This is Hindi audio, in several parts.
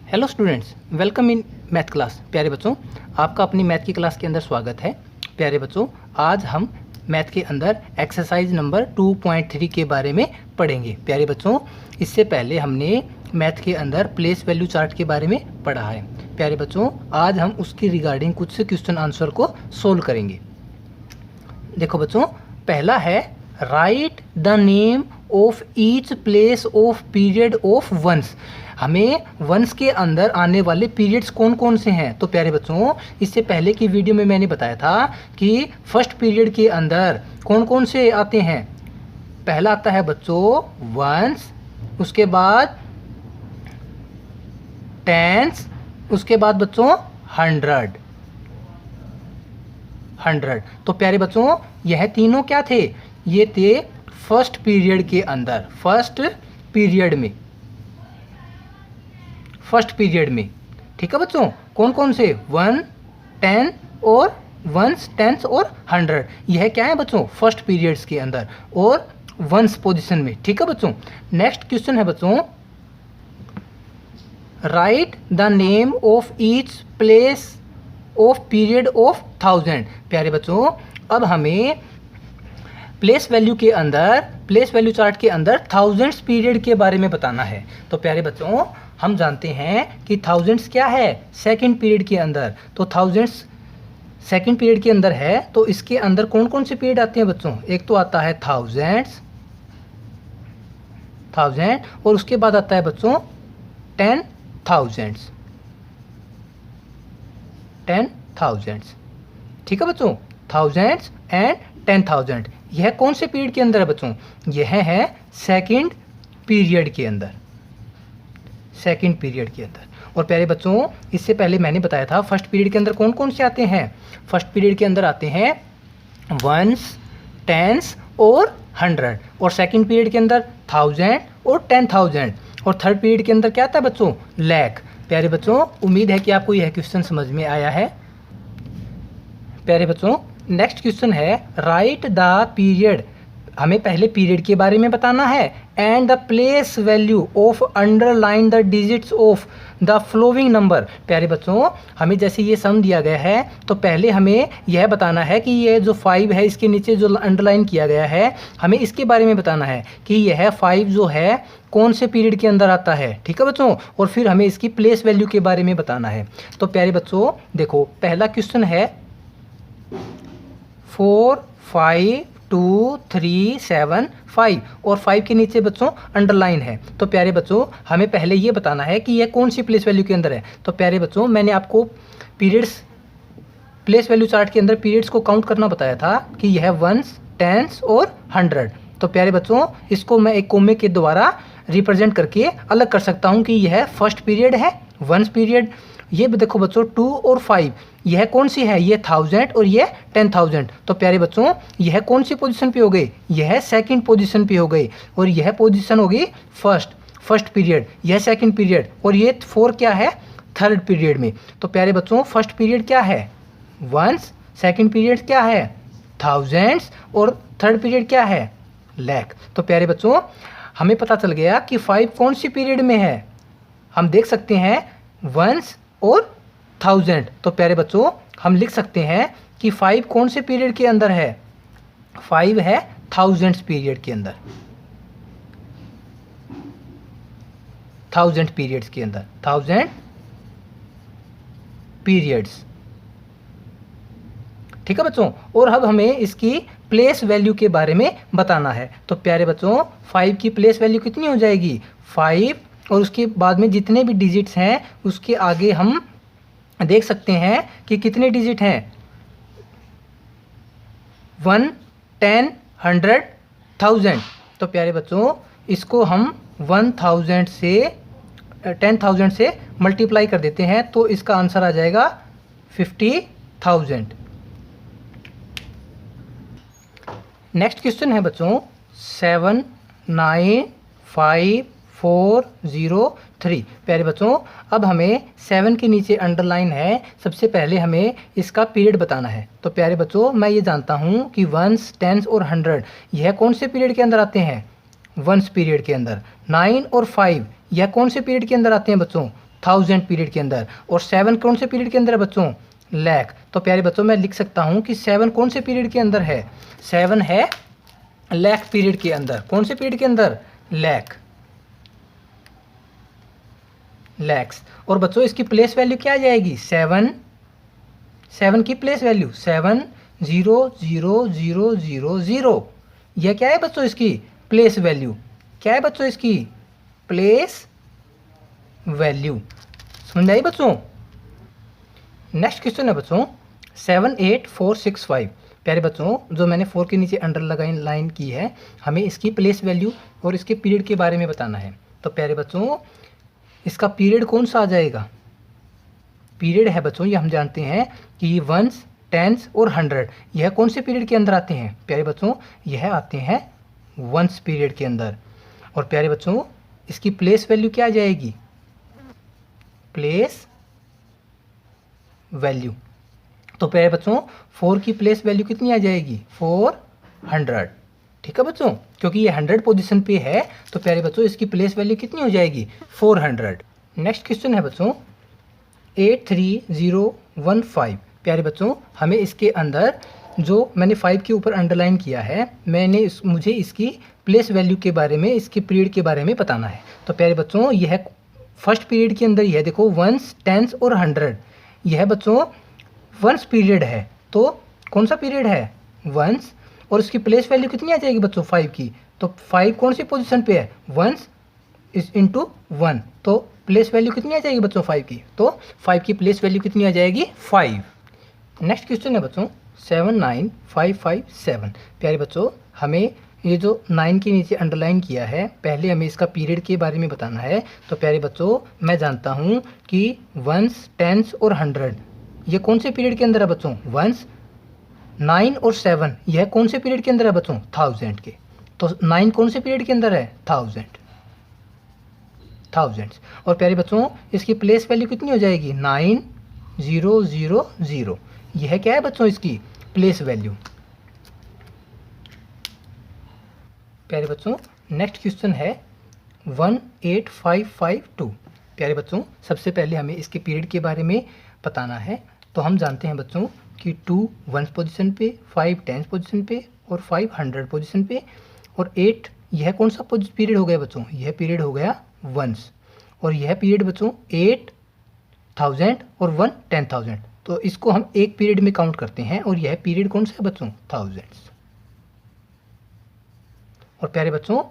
Hello students, welcome in math class. प्यारे बच्चों, आपका अपनी मैथ की क्लास के अंदर स्वागत है। प्यारे बच्चों, आज हम मैथ के अंदर एक्सरसाइज नंबर 2.3 के बारे में पढ़ेंगे। प्यारे बच्चों, इससे पहले हमने मैथ के अंदर प्लेस वैल्यू चार्ट के बारे में पढ़ा है। प्यारे बच्चों, आज हम उसकी रिगार्डिंग कुछ से क्वेश्चन आंसर को सोल्व करेंगे। देखो बच्चों, पहला है write the name of each place of period of ones. हमें वंस के अंदर आने वाले पीरियड्स कौन कौन से हैं। तो प्यारे बच्चों, इससे पहले की वीडियो में मैंने बताया था कि फर्स्ट पीरियड के अंदर कौन कौन से आते हैं। पहला आता है बच्चों वंस, उसके बाद टेंस, उसके बाद बच्चों हंड्रेड। तो प्यारे बच्चों, यह तीनों क्या थे? ये थे फर्स्ट पीरियड के अंदर, फर्स्ट पीरियड में। ठीक है बच्चों, कौन कौन से? 1, 10 और वंस, टेंस और 100। यह क्या है बच्चों? फर्स्ट पीरियड्स के अंदर और वंस पोजीशन में। ठीक है बच्चों, नेक्स्ट क्वेश्चन है बच्चों, right the name of each place of period of 1000। प्यारे बच्चों, अब हमें प्लेस वैल्यू चार्ट के अंदर थाउजेंड्स पीरियड के बारे में बताना है। तो प्यारे बच्चों, हम जानते हैं कि थाउजेंड्स क्या है? सेकंड पीरियड के अंदर। तो थाउजेंड्स सेकंड पीरियड के अंदर है, तो इसके अंदर कौन कौन से पीरियड आते हैं बच्चों? एक तो आता है थाउजेंड, और उसके बाद आता है बच्चों 10,000। ठीक है बच्चों, थाउजेंड्स एंड 10,000। यह कौन से पीरियड के अंदर है बच्चों? यह है सेकंड पीरियड के अंदर। और प्यारे बच्चों, इससे पहले मैंने बताया था फर्स्ट पीरियड के अंदर कौन कौन से आते हैं। फर्स्ट पीरियड के अंदर आते हैं वंस, टेंस और 100, और सेकंड पीरियड के अंदर 1000 और 10,000, और थर्ड पीरियड के अंदर क्या आता है बच्चों? लाख। प्यारे बच्चों, उम्मीद है कि आपको यह क्वेश्चन समझ में आया है। प्यारे बच्चों, नेक्स्ट क्वेश्चन है राइट द पीरियड। हमें पहले पीरियड के बारे में बताना है। And the place value of underline the digits of the flowing number. प्यारे बच्चों, हमें जैसे ये सम दिया गया है, तो पहले हमें यह बताना है कि ये जो 5 है, इसके नीचे जो अंडरलाइन किया गया है, हमें इसके बारे में बताना है कि यह 5 जो है कौन से पीरियड के अंदर आता है। ठीक है बच्चों, और फिर हमें इसकी प्लेस वैल्यू के बारे में बताना है। तो प्यारे बच्चों देखो, पहला क्वेश्चन है 4, 5, 2, 3, 7, 5, और 5 के नीचे बच्चों अंडरलाइन है। तो प्यारे बच्चों, हमें पहले ये बताना है कि यह कौन सी प्लेस वैल्यू के अंदर है। तो प्यारे बच्चों, मैंने आपको पीरियड्स प्लेस वैल्यू चार्ट के अंदर पीरियड्स को काउंट करना बताया था कि यह वंस, टेंस और 100। तो प्यारे बच्चों, इसको मैं एक कोमे के द्वारा रिप्रेजेंट करके अलग कर सकता हूँ कि यह फर्स्ट पीरियड है, वंस पीरियड। ये देखो बच्चों 2 और 5, यह कौन सी है? ये 1000 और ये 10,000। तो प्यारे बच्चों, यह कौन सी पोजीशन पे हो गई? यह सेकंड पोजीशन पे हो गई, और यह पोजीशन होगी फर्स्ट पीरियड, यह सेकंड पीरियड, और ये 4 क्या है? थर्ड पीरियड में। तो प्यारे बच्चों, फर्स्ट पीरियड क्या है? वंस, सेकंड पीरियड क्या है? थाउजेंड्स, और थर्ड पीरियड क्या है? लाख। तो प्यारे बच्चों, हमें पता चल गया कि 5 कौन सी पीरियड में है। हम देख सकते हैं वंस और 1000। तो प्यारे बच्चों, हम लिख सकते हैं कि 5 कौन से पीरियड के अंदर है? 5 है थाउजेंड्स पीरियड के अंदर, 1000 पीरियड्स के अंदर, 1000 पीरियड्स। ठीक है बच्चों, और अब हमें इसकी प्लेस वैल्यू के बारे में बताना है। तो प्यारे बच्चों, 5 की प्लेस वैल्यू कितनी हो जाएगी? 5, और उसके बाद में जितने भी डिजिट्स हैं उसके आगे हम देख सकते हैं कि कितने डिजिट हैं? 1, 10, 100, 1000। तो प्यारे बच्चों, इसको हम 1000 से 10,000 से मल्टीप्लाई कर देते हैं, तो इसका आंसर आ जाएगा 50,000। नेक्स्ट क्वेश्चन है बच्चों 7, 9, 5, 4, 0, 3। प्यारे बच्चों, अब हमें 7 के नीचे अंडरलाइन है, सबसे पहले हमें इसका पीरियड बताना है। तो प्यारे बच्चों, मैं ये जानता हूँ कि वंस, टेंस और 100 यह कौन से पीरियड के अंदर आते हैं? वंस पीरियड के अंदर। 9 और 5 यह कौन से पीरियड के अंदर आते हैं बच्चों? 1000 पीरियड के अंदर। और 7 कौन से पीरियड के अंदर है बच्चों? लाख। तो प्यारे बच्चों मैं लिख सकता हूँ कि 7 कौन से पीरियड के अंदर है? 7 है लाख पीरियड के अंदर। कौन से पीरियड के अंदर? लाख, लैक्स। और बच्चों इसकी प्लेस वैल्यू क्या आ जाएगी? 7 की प्लेस वैल्यू 7000000। यह क्या है बच्चों? इसकी प्लेस वैल्यू। क्या है बच्चों इसकी? Place value. समझ आई बच्चों? नेक्स्ट क्वेश्चन है बच्चों 78465। प्यारे बच्चों जो मैंने 4 के नीचे अंडरलाइन लाइन की है, हमें इसकी प्लेस वैल्यू और इसके पीरियड के बारे में बताना है। तो प्यारे बच्चों इसका पीरियड कौन सा आ जाएगा? पीरियड है बच्चों, ये हम जानते हैं कि वंस, टेंस और 100 यह कौन से पीरियड के अंदर आते हैं? प्यारे बच्चों यह आते हैं वंस पीरियड के अंदर। और प्यारे बच्चों इसकी प्लेस वैल्यू क्या आ जाएगी? Place value. तो प्यारे बच्चों 4 की प्लेस वैल्यू कितनी आ जाएगी? 400। ठीक है बच्चों, क्योंकि ये 100 पोजीशन पे है तो प्यारे बच्चों इसकी प्लेस वैल्यू कितनी हो जाएगी? 400। नेक्स्ट क्वेश्चन है बच्चों 83015। प्यारे बच्चों हमें इसके अंदर जो मैंने 5 के ऊपर अंडरलाइन किया है, मुझे इसकी प्लेस वैल्यू के बारे में, इसके पीरियड के बारे में बताना है। तो प्यारे बच्चों यह फर्स्ट पीरियड के अंदर ही है। देखो वंस, टेंस और 100 यह बच्चों वंस पीरियड है। तो कौन सा पीरियड है? वंस। और इसकी प्लेस वैल्यू कितनी आ जाएगी बच्चों? 5 की। तो 5 कौन सी पोजीशन पे है? Ones is into 1। तो प्लेस वैल्यू कितनी आ जाएगी बच्चों? 5 की। तो 5 की प्लेस वैल्यू कितनी आ जाएगी? 5। नेक्स्ट क्वेश्चन है बच्चों 79557। प्यारे बच्चों हमें ये जो 9 के नीचे अंडरलाइन किया है, पहले हमें इसका पीरियड के बारे में बताना है। तो प्यारे बच्चों मैं जानता हूँ कि वंस, टेंस और 100 ये कौन से पीरियड के अंदर है बच्चों? वंस, 9 और 7 यह कौन से पीरियड के अंदर है बच्चों? 1000 के। तो 9 कौन से पीरियड के अंदर है? 1000। और प्यारे बच्चों इसकी प्लेस वैल्यू कितनी हो जाएगी? 9000। यह क्या है बच्चों? इसकी प्लेस वैल्यू। प्यारे बच्चों नेक्स्ट क्वेश्चन है 18552। प्यारे बच्चों सबसे पहले हमें इसके पीरियड के बारे में बताना है। तो हम जानते हैं बच्चों कि 2 वंस पोजीशन पे, 5 टेंस पोजीशन पे और 5 100 पोजीशन पे और 8 यह कौन सा पीरियड हो गया बच्चों? यह पीरियड हो गया वंस। और यह पीरियड बच्चों 8000 और 1 10,000। तो इसको हम एक पीरियड में काउंट करते हैं। और यह पीरियड कौन सा है बच्चों? 1000। और प्यारे बच्चों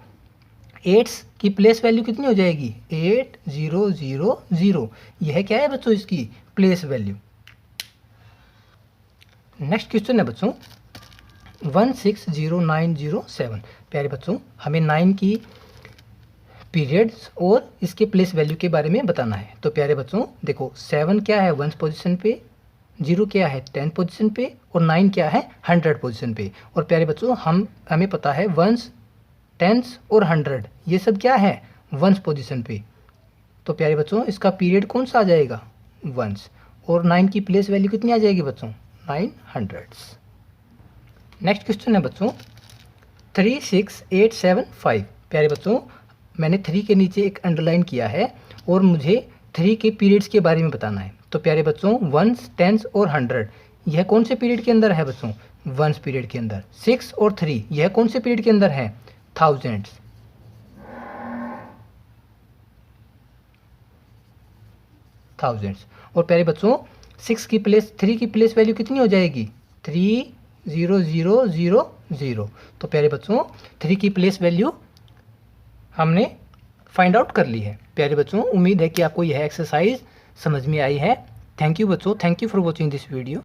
8 की प्लेस वैल्यू कितनी हो जाएगी? 8000। यह क्या है बच्चों? इसकी प्लेस वैल्यू। नेक्स्ट क्वेश्चन है बच्चों 160907। प्यारे बच्चों हमें 9 की पीरियड्स और इसके प्लेस वैल्यू के बारे में बताना है। तो प्यारे बच्चों देखो 7 क्या है? वंस पोजीशन पे, 0 क्या है? 10 पोजीशन पे और 9 क्या है? 100 पोजीशन पे। और प्यारे बच्चों हमें पता है वंस, टेंस और 100 ये सब क्या है? वंस पोजीशन पे। तो प्यारे बच्चों इसका पीरियड कौन सा आ जाएगा? वंस। और 9 की प्लेस वैल्यू कितनी आ जाएगी बच्चों? 900। नेक्स्ट क्वेश्चन है बच्चों 36875। प्यारे बच्चों मैंने 3 के नीचे एक अंडरलाइन किया है और मुझे 3 के पीरियड्स के बारे में बताना है। तो प्यारे बच्चों वंस, टेंस और 100 यह कौन से पीरियड के अंदर है बच्चों? वंस पीरियड के अंदर। 6 और 3 यह कौन से पीरियड के अंदर है? 1000। और प्यारे बच्चों 3 की प्लेस वैल्यू कितनी हो जाएगी? 30000। तो प्यारे बच्चों 3 की प्लेस वैल्यू हमने फाइंड आउट कर ली है। प्यारे बच्चों उम्मीद है कि आपको यह एक्सरसाइज समझ में आई है। थैंक यू बच्चों, thank you for watching this video.